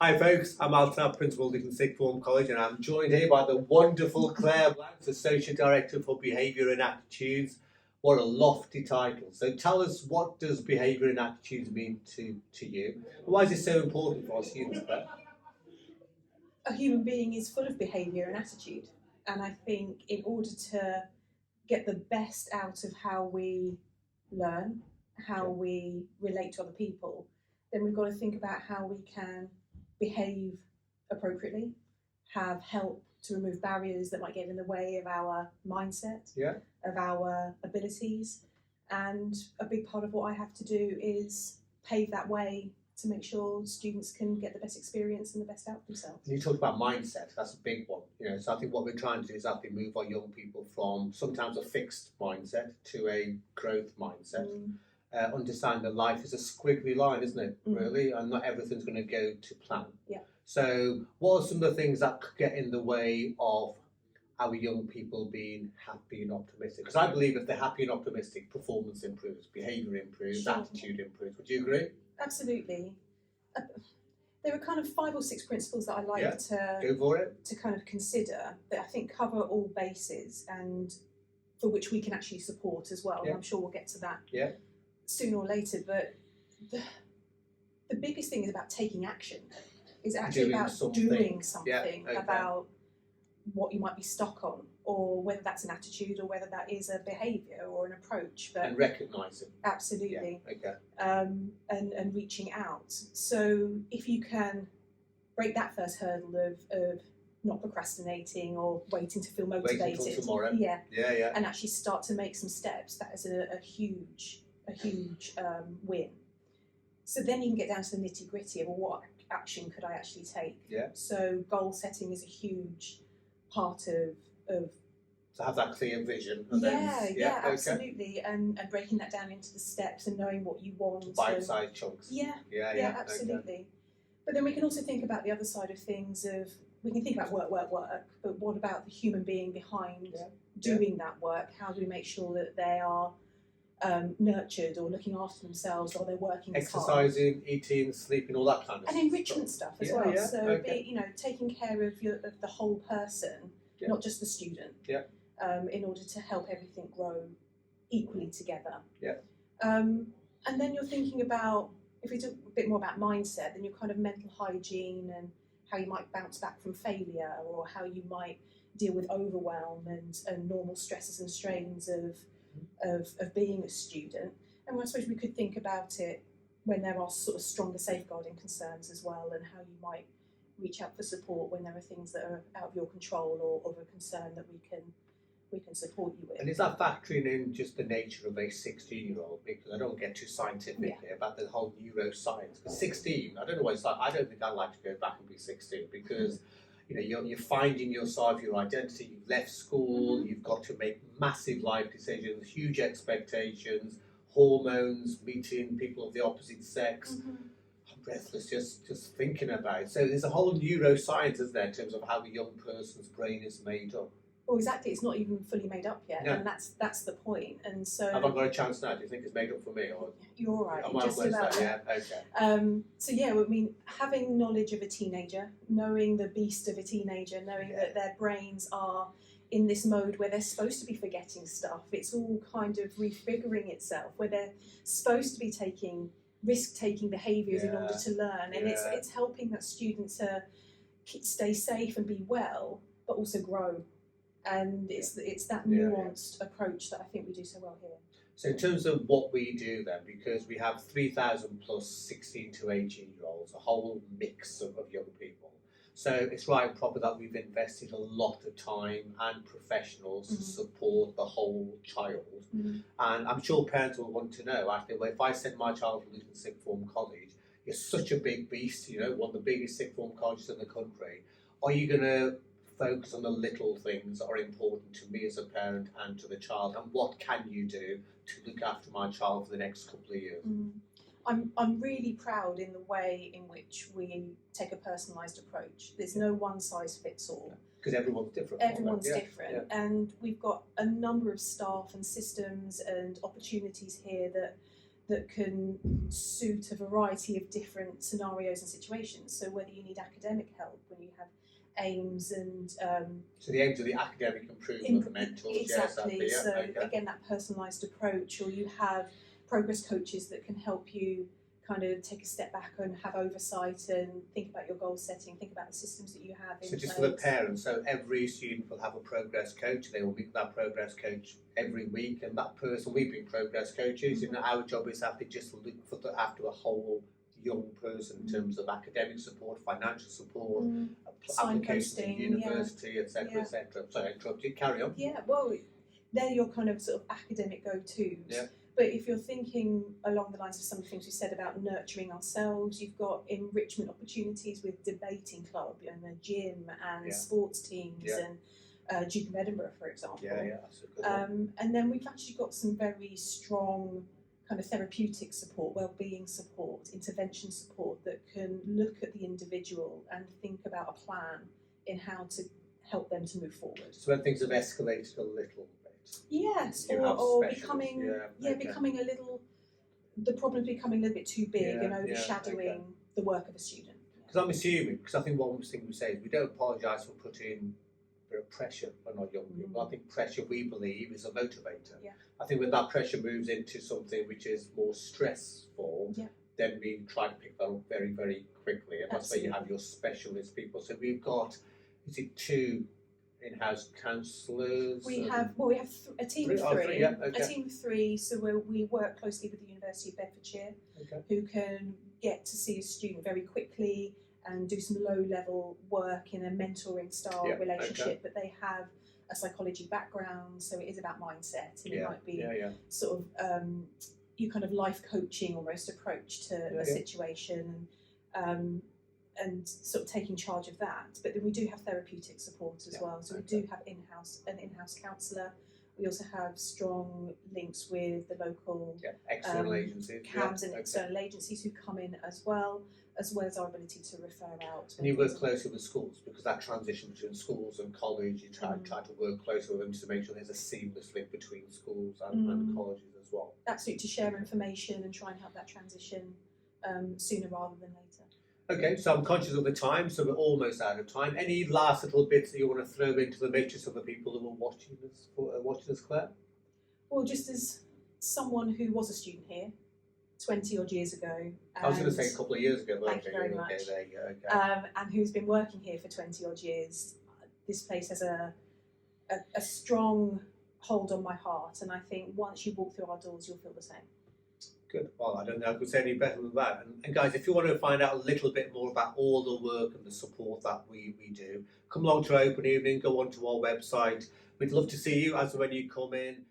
Hi folks, I'm Altan, Principal of Sixth Form College, and I'm joined here by the wonderful Claire Blanks, Associate Director for Behaviour and Attitudes. What a lofty title. So tell us, what does behaviour and attitudes mean to you? Why is it so important for our students, Claire? A human being is full of behaviour and attitude. And I think in order to get the best out of how we learn, how we relate to other people, then we've got to think about how we can behave appropriately, have help to remove barriers that might get in the way of our mindset, Yeah. of our abilities. And a big part of what I have to do is pave that way to make sure students can get the best experience and the best out of themselves. You talked about mindset, that's a big one. So I think what we're trying to do is actually move our young people from sometimes a fixed mindset to a growth mindset. Understand that life is a squiggly line, isn't it, really? And not everything's going to go to plan. Yeah. So what are some of the things that could get in the way of our young people being happy and optimistic? Because I believe if they're happy and optimistic, performance improves, behaviour improves, Sure. attitude improves. Would you agree? Absolutely. There are kind of 5 or 6 principles that I like Go for it. to kind of consider that I think cover all bases and for which we can actually support as well. Yeah. I'm sure we'll get to that Yeah. sooner or later. But the biggest thing is about taking action. It's actually about doing something about what you might be stuck on, or whether that's an attitude or whether that is a behaviour or an approach. But and recognise it. Absolutely. Yeah. Okay. And reaching out. So if you can break that first hurdle of not procrastinating or waiting to feel motivated. Waiting till tomorrow. Yeah. Yeah. And actually start to make some steps. That is a huge win. So then you can get down to the nitty gritty of, well, what action could I actually take? Yeah. So goal setting is a huge part of to have that clear vision. And absolutely. And breaking that down into the steps and knowing what you want. Bite-sized chunks. Yeah, absolutely. Okay. But then we can also think about the other side of things we can think about work, but what about the human being behind doing that work? How do we make sure that they are nurtured or looking after themselves, or they're working exercising, eating, sleeping, all that kind of stuff. And enrichment stuff as well. Yeah. So taking care of the whole person, not just the student. Yeah. In order to help everything grow equally together. Yeah. And then you're thinking about, if we talk a bit more about mindset, then your kind of mental hygiene and how you might bounce back from failure, or how you might deal with overwhelm and normal stresses and strains of being a student. And I suppose we could think about it when there are sort of stronger safeguarding concerns as well, and how you might reach out for support when there are things that are out of your control or of a concern that we can support you with. And is that factoring in just the nature of a 16-year-old? Because I don't get too scientific here about the whole neuroscience. Because 16, I don't know what it's like. I don't think I'd like to go back and be 16 because you're finding yourself, your identity. You've left school. You've got to make massive life decisions, huge expectations, hormones, meeting people of the opposite sex. I'm breathless just thinking about it. So there's a whole neuroscience, isn't there, in terms of how a young person's brain is made up. Well, exactly. It's not even fully made up yet, and that's the point. And so, have I got a chance now? Do you think it's made up for me, or you're all right? Just about. Yeah. Okay. So I mean, having knowledge of a teenager, knowing the beast of a teenager, knowing that their brains are in this mode where they're supposed to be forgetting stuff. It's all kind of refiguring itself, where they're supposed to be taking risk-taking behaviours in order to learn, and it's helping that student to stay safe and be well, but also grow. And it's that nuanced approach that I think we do so well here. So in terms of what we do then, because we have 3,000 plus 16 to 18-year-olds, a whole mix of young people. So it's right and proper that we've invested a lot of time and professionals to support the whole child. And I'm sure parents will want to know, actually, well, if I send my child to Luton Sixth Form College, it's such a big beast, one of the biggest sixth form colleges in the country. Are you going to focus on the little things that are important to me as a parent and to the child, and what can you do to look after my child for the next couple of years? I'm really proud in the way in which we take a personalised approach. There's no one size fits all. Because everyone's different. Everyone's different, and we've got a number of staff and systems and opportunities here that that can suit a variety of different scenarios and situations. So whether you need academic help, when you have aims and so the aims of the academic improvement, the mentors, exactly. Yes, so again, that personalised approach, or you have progress coaches that can help you kind of take a step back and have oversight and think about your goal setting, think about the systems that you have in So just place. for the parents, so every student will have a progress coach. They will meet that progress coach every week, and that person, we've been progress coaches. Mm-hmm. Our job is to just look after a whole young person in terms of academic support, financial support, applications to university, etc., etc. So I interrupted. Carry on. Yeah, well, they're your kind of sort of academic go-tos. Yeah. But if you're thinking along the lines of some of the things we said about nurturing ourselves, you've got enrichment opportunities with debating club and a gym and sports teams and Duke of Edinburgh, for example. Yeah, that's a good one. And then we've actually got some very strong kind of therapeutic support, well-being support, intervention support that can look at the individual and think about a plan in how to help them to move forward. So when things have escalated a little bit. Yes, or becoming becoming a little, the problem's becoming a little bit too big and overshadowing the work of a student. Because I'm assuming, because I think one thing we say is we don't apologise for putting a bit of pressure on our young people. I think pressure, we believe, is a motivator. Yeah. I think when that pressure moves into something which is more stressful, then we try to pick that up very, very quickly. And that's where you have your specialist people. So we've got, is it 2 in-house counsellors? We have a team of 3. A team of 3. So we work closely with the University of Bedfordshire, who can get to see a student very quickly and do some low-level work in a mentoring style relationship. But they have a psychology background, so it is about mindset, and it might be sort of you kind of life coaching almost approach to a situation. And sort of taking charge of that. But then we do have therapeutic support as well. So we do have an in-house counsellor. We also have strong links with the local external agencies, CABs and external agencies who come in as well as our ability to refer out. And you work closely with schools, because that transition between schools and college, you try to work closely with them to make sure there's a seamless link between schools and colleges as well. Absolutely, to share information and try and help that transition sooner rather than later. Okay, so I'm conscious of the time, so we're almost out of time. Any last little bits that you want to throw into the matrix of the people that were watching us, Claire? Well, just as someone who was a student here 20 odd years ago. I was going to say a couple of years ago. Thank you very much. There you go, and who's been working here for 20 odd years. This place has a strong hold on my heart, and I think once you walk through our doors, you'll feel the same. Good. Well, I don't know if I could say any better than that. And guys, if you want to find out a little bit more about all the work and the support that we do, come along to our open evening, go onto our website. We'd love to see you as and when you come in.